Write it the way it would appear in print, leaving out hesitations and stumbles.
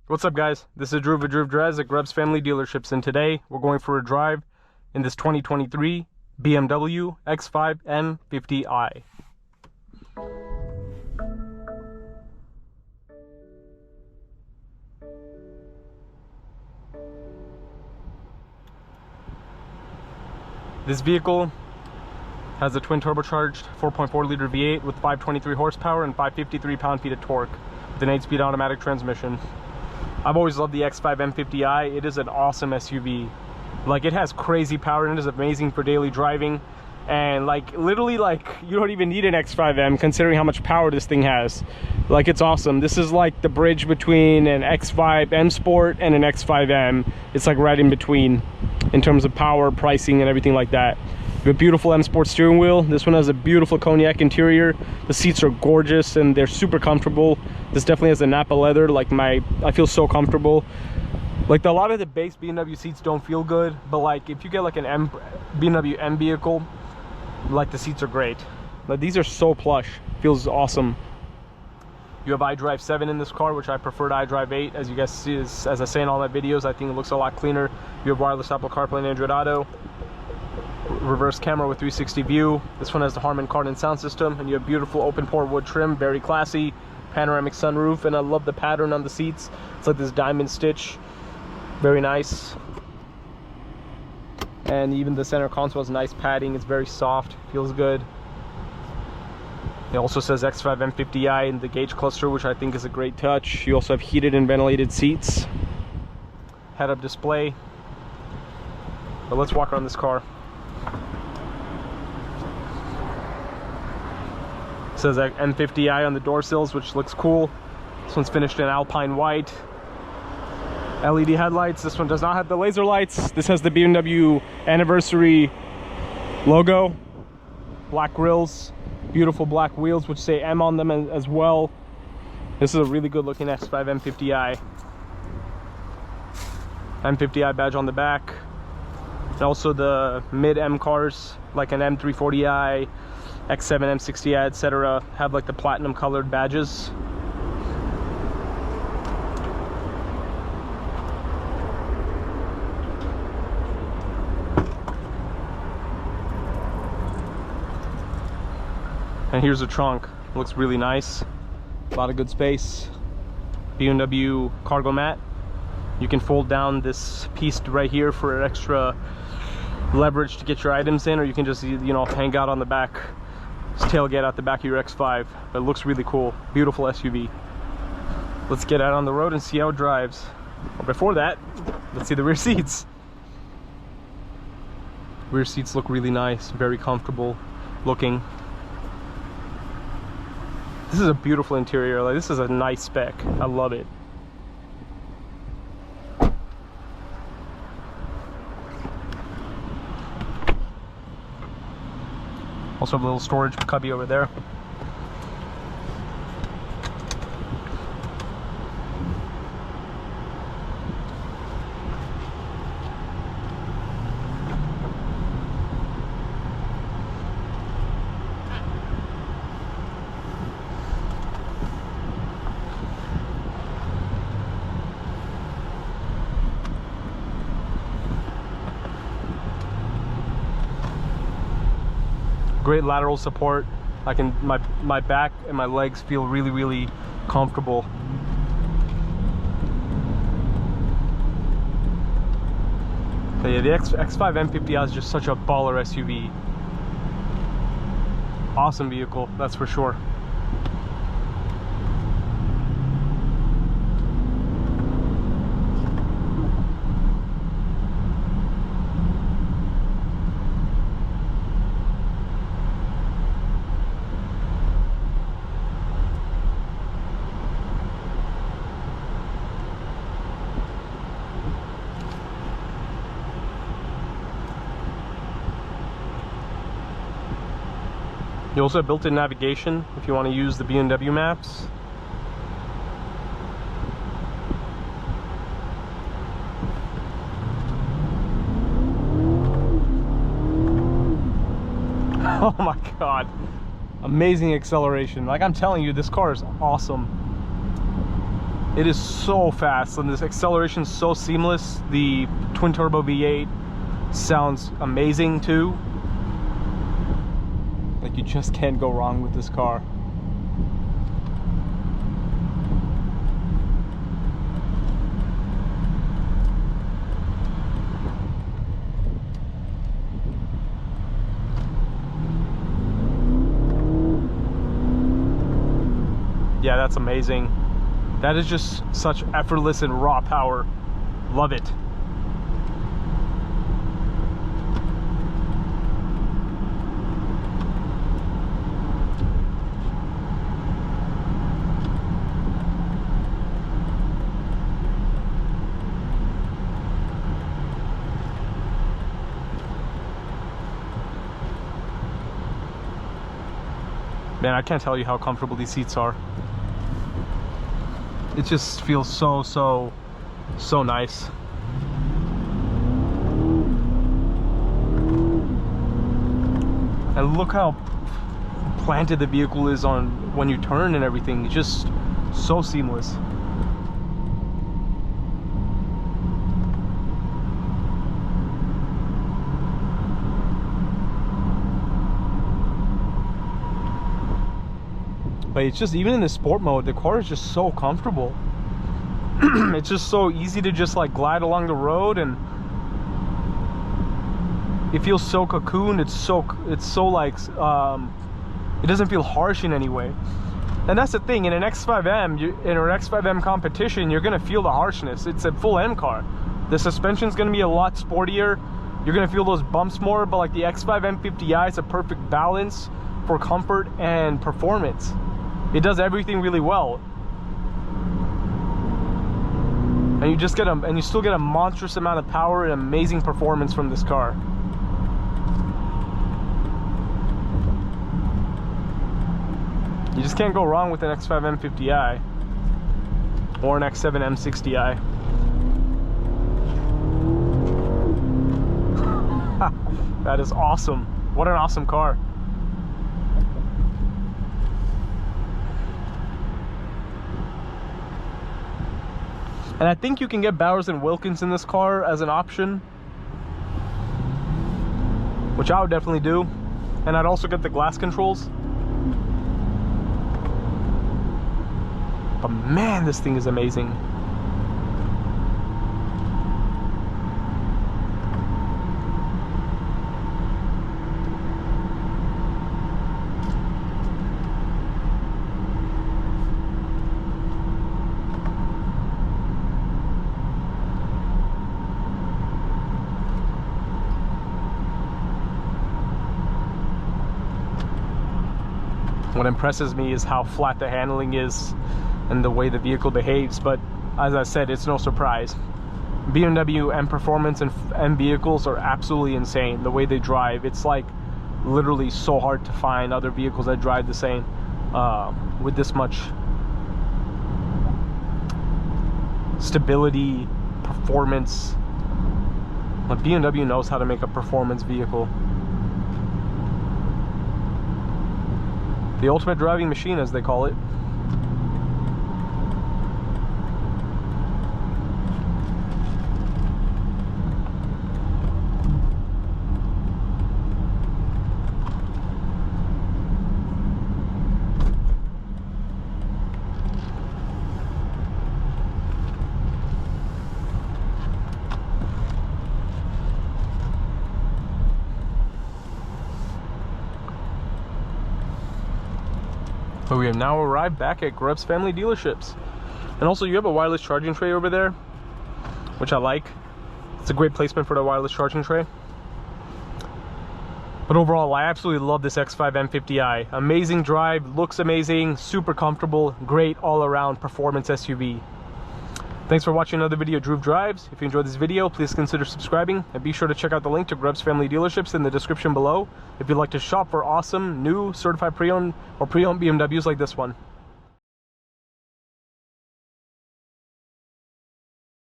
What's up, guys? This is Drew Drez at Grubbs Family Dealerships, and today we're going for a drive in this 2023 BMW X5 M50i. This vehicle has a twin turbocharged 4.4 liter V8 with 523 horsepower and 553 pound-feet of torque with an 8-speed automatic transmission. I've always loved the X5 M50i. It is an awesome SUV. Like, it has crazy power and it is amazing for daily driving. And like, literally, like, you don't even need an X5M considering how much power this thing has. Like, it's awesome. This is like the bridge between an X5 M Sport and an X5M. It's like right in between in terms of power, pricing, and everything like that. A beautiful M Sport steering wheel. This one has a beautiful cognac interior. The seats are gorgeous and they're super comfortable. This definitely has a Napa leather. Like, I feel so comfortable. Like, a lot of the base BMW seats don't feel good, but like if you get like an BMW M vehicle, like, the seats are great. Like, these are so plush. Feels awesome. You have iDrive 7 in this car, which I prefer to iDrive 8. As you guys see, as I say in all my videos, I think it looks a lot cleaner. You have wireless Apple CarPlay and Android Auto. Reverse camera with 360 view. This one has the Harman Kardon sound system, and you have beautiful open pore wood trim, very classy. Panoramic sunroof, and I love the pattern on the seats. It's like this diamond stitch, very nice. And even the center console has nice padding. It's very soft, feels good. It also says X5 M50i in the gauge cluster, which I think is a great touch. You also have heated and ventilated seats, head-up display. But let's walk around this car. It says M50i on the door sills, which looks cool. This one's finished in alpine white. LED headlights. This one does not have the laser lights. This has the BMW anniversary logo. Black grills, beautiful black wheels which say M on them as well. This is a really good looking X5 M50i. M50i badge on the back. And also the mid-M cars like an M340i, X7, M60i, etc. have like the platinum colored badges. And here's the trunk. Looks really nice. A lot of good space. BMW cargo mat. You can fold down this piece right here for extra leverage to get your items in, or you can just, you know, hang out on the back, just tailgate out the back of your X5. But it looks really cool. Beautiful SUV. Let's get out on the road and see how it drives. But before that, let's see the rear seats. Rear seats look really nice, very comfortable looking. This is a beautiful interior. Like, this is a nice spec. I love it. Also have a little storage cubby over there. Great lateral support. I can, my back and my legs feel really comfortable. But yeah, the X5 M50i is just such a baller SUV. Awesome vehicle, that's for sure. You also have built-in navigation if you want to use the BMW maps. Oh my god, amazing acceleration. Like, I'm telling you, this car is awesome. It is so fast, and this acceleration is so seamless. The twin turbo V8 sounds amazing too. Like, you just can't go wrong with this car. Yeah, that's amazing. That is just such effortless and raw power. Love it. Man, I can't tell you how comfortable these seats are. It just feels so nice. And look how planted the vehicle is on when you turn and everything. It's just so seamless. But it's just, even in the sport mode, the car is just so comfortable. It's just so easy to just like glide along the road, and it feels so cocooned. It's so like it doesn't feel harsh in any way. And that's the thing, in an X5M, in an X5M competition, you're gonna feel the harshness. It's a full M car. The suspension's gonna be a lot sportier. You're gonna feel those bumps more, but like the X5 M50i is a perfect balance for comfort and performance. It does everything really well, and you just get and you still get a monstrous amount of power and amazing performance from this car. You just can't go wrong with an X5 M50i or an X7 M60i. That is awesome. What an awesome car. And I think you can get Bowers & Wilkins in this car as an option, which I would definitely do. And I'd also get the glass controls. But man, this thing is amazing. What impresses me is how flat the handling is and the way the vehicle behaves, but as I said, it's no surprise. BMW M Performance and M vehicles are absolutely insane. The way they drive, it's like literally so hard to find other vehicles that drive the same with this much stability, performance. But BMW knows how to make a performance vehicle. The ultimate driving machine, as they call it. But we have now arrived back at Grubbs Family Dealerships. And also, you have a wireless charging tray over there, which I like. It's a great placement for the wireless charging tray. But overall, I absolutely love this X5 M50i. Amazing drive, looks amazing, super comfortable, great all-around performance SUV. Thanks for watching another video of Drew Drives. If you enjoyed this video, please consider subscribing, and be sure to check out the link to Grubbs Family Dealerships in the description below if you'd like to shop for awesome, new, certified pre-owned or pre-owned BMWs like this one.